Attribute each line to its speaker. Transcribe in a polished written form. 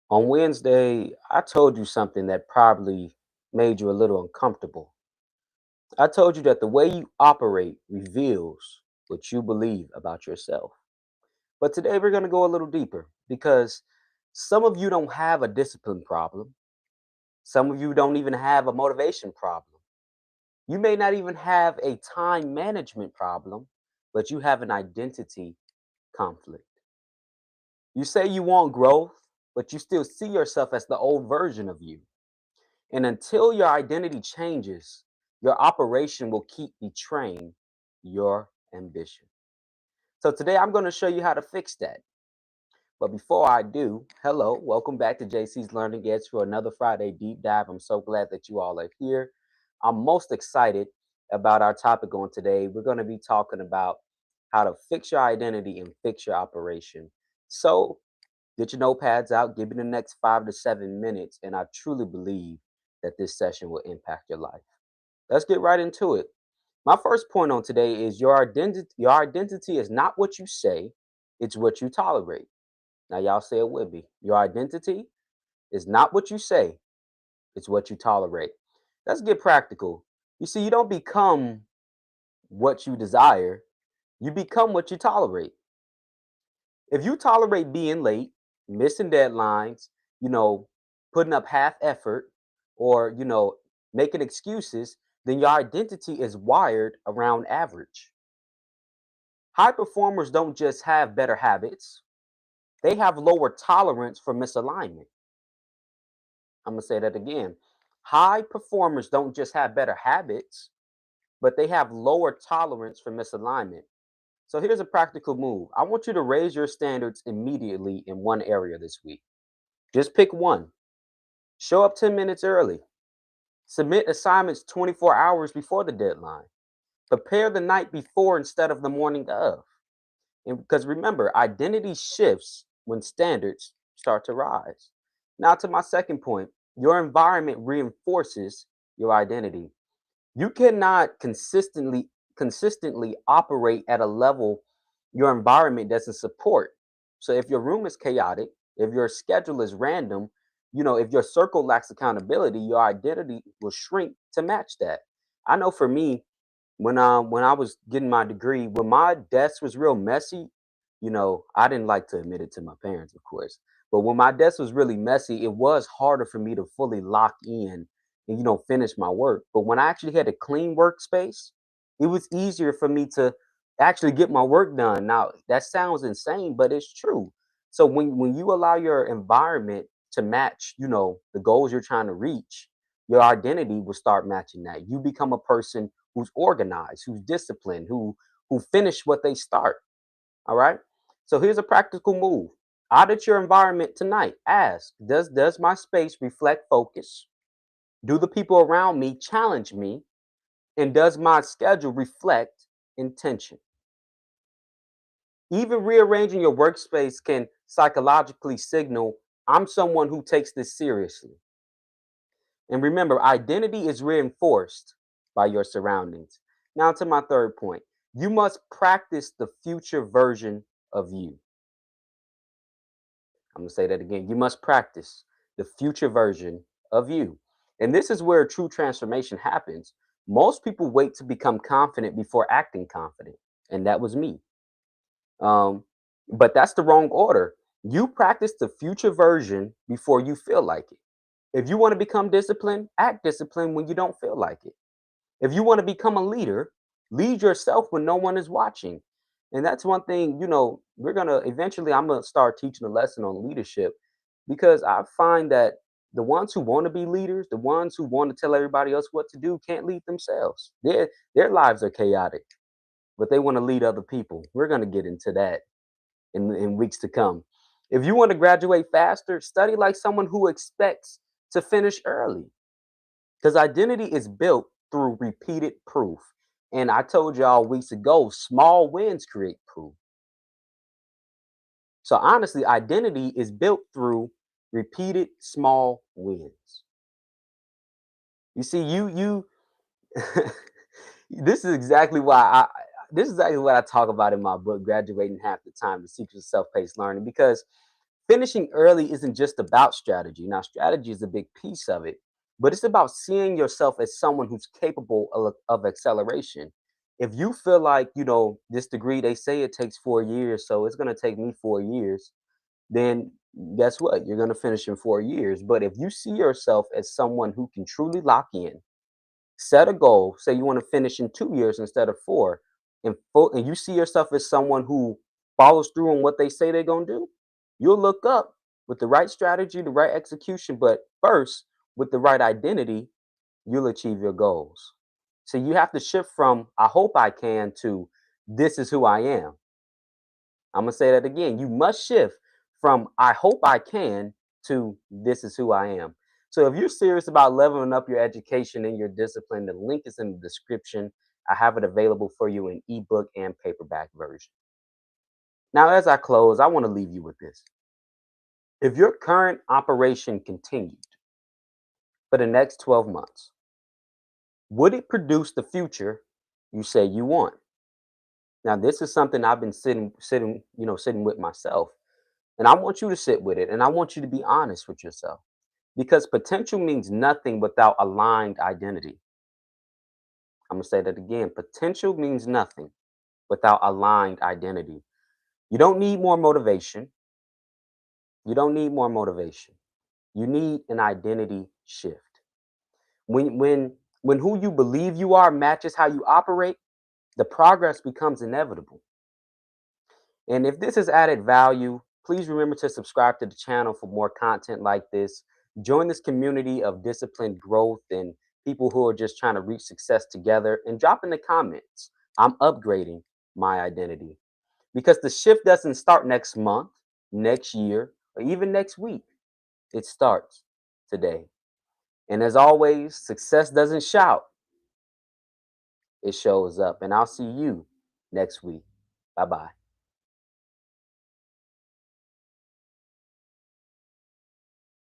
Speaker 1: On Wednesday, I told you something that probably made you a little uncomfortable. I told you that the way you operate reveals what you believe about yourself. But today we're going to go a little deeper because some of you don't have a discipline problem. Some of you don't even have a motivation problem. You may not even have a time management problem, but you have an identity conflict. You say you want growth, but you still see yourself as the old version of you. And until your identity changes, your operation will keep betraying your ambition. So today I'm going to show you how to fix that. But before I do, hello, welcome back to JC's Learning Edge for another Friday deep dive. I'm so glad that you all are here. I'm most excited about our topic on today. We're going to be talking about how to fix your identity and fix your operation. So get your notepads out, give me the next 5 to 7 minutes, and I truly believe that this session will impact your life. Let's get right into it. My first point on today is your identity is not what you say, it's what you tolerate. Now y'all say it with me. Your identity is not what you say, it's what you tolerate. Let's get practical. You see, you don't become what you desire, you become what you tolerate. If you tolerate being late, missing deadlines, you know, putting up half effort or, making excuses, then your identity is wired around average. High performers don't just have better habits, they have lower tolerance for misalignment. I'm going to say that again. High performers don't just have better habits, but they have lower tolerance for misalignment. So here's a practical move. I want you to raise your standards immediately in one area this week. Just pick one. Show up 10 minutes early. Submit assignments 24 hours before the deadline. Prepare the night before instead of the morning of. And because remember, identity shifts when standards start to rise. Now, to my second point, your environment reinforces your identity. You cannot consistently operate at a level your environment doesn't support. So if your room is chaotic, if your schedule is random, if your circle lacks accountability, your identity will shrink to match that. I know for me, when I was getting my degree, when my desk was real messy, I didn't like to admit it to my parents, of course. But when my desk was really messy, it was harder for me to fully lock in and finish my work. But when I actually had a clean workspace, it was easier for me to actually get my work done. Now that sounds insane, but it's true. So when you allow your environment to match, the goals you're trying to reach, your identity will start matching that. You become a person who's organized, who's disciplined, who finish what they start. All right. So here's a practical move. Audit your environment tonight. Ask, does my space reflect focus? Do the people around me challenge me? And does my schedule reflect intention? Even rearranging your workspace can psychologically signal I'm someone who takes this seriously. And remember, identity is reinforced by your surroundings. Now, to my third point, you must practice the future version of you. I'm going to say that again. You must practice the future version of you. And this is where true transformation happens. Most people wait to become confident before acting confident. And that was me. Um, but that's the wrong order. You practice the future version before you feel like it. If you want to become disciplined, act disciplined when you don't feel like it. If you want to become a leader, lead yourself when no one is watching. And that's one thing, we're going to eventually, I'm going to start teaching a lesson on leadership because I find that the ones who want to be leaders, the ones who want to tell everybody else what to do, can't lead themselves. Their lives are chaotic, but they want to lead other people. We're going to get into that in weeks to come. If you want to graduate faster, study like someone who expects to finish early because identity is built through repeated proof. And I told y'all weeks ago, small wins create proof. So honestly, identity is built through repeated small wins. You see, you this is exactly why this is exactly what I talk about in my book, Graduating Half the Time, The Secrets of Self-Paced Learning, because Finishing early isn't just about strategy. Now, strategy is a big piece of it, but it's about seeing yourself as someone who's capable of acceleration. If you feel like, this degree, they say it takes 4 years, so it's going to take me 4 years, then guess what? You're going to finish in 4 years. But if you see yourself as someone who can truly lock in, set a goal, say you want to finish in 2 years instead of four, and you see yourself as someone who follows through on what they say they're going to do, you'll look up with the right strategy, the right execution, but first, with the right identity, you'll achieve your goals. So you have to shift from I hope I can to this is who I am. I'm going to say that again. You must shift from I hope I can to this is who I am. So if you're serious about leveling up your education and your discipline, the link is in the description. I have it available for you in ebook and paperback version. Now, as I close, I want to leave you with this. If your current operation continued for the next 12 months, would it produce the future you say you want? Now, this is something I've been sitting with myself. And I want you to sit with it and I want you to be honest with yourself because potential means nothing without aligned identity. I'm going to say that again. Potential means nothing without aligned identity. You don't need more motivation. You don't need more motivation. You need an identity shift. When who you believe you are matches how you operate, the progress becomes inevitable. And if this has added value, please remember to subscribe to the channel for more content like this. Join this community of disciplined growth and people who are just trying to reach success together. And drop in the comments, I'm upgrading my identity. Because the shift doesn't start next month, next year, or even next week. It starts today. And as always, success doesn't shout, it shows up. And I'll see you next week. Bye bye.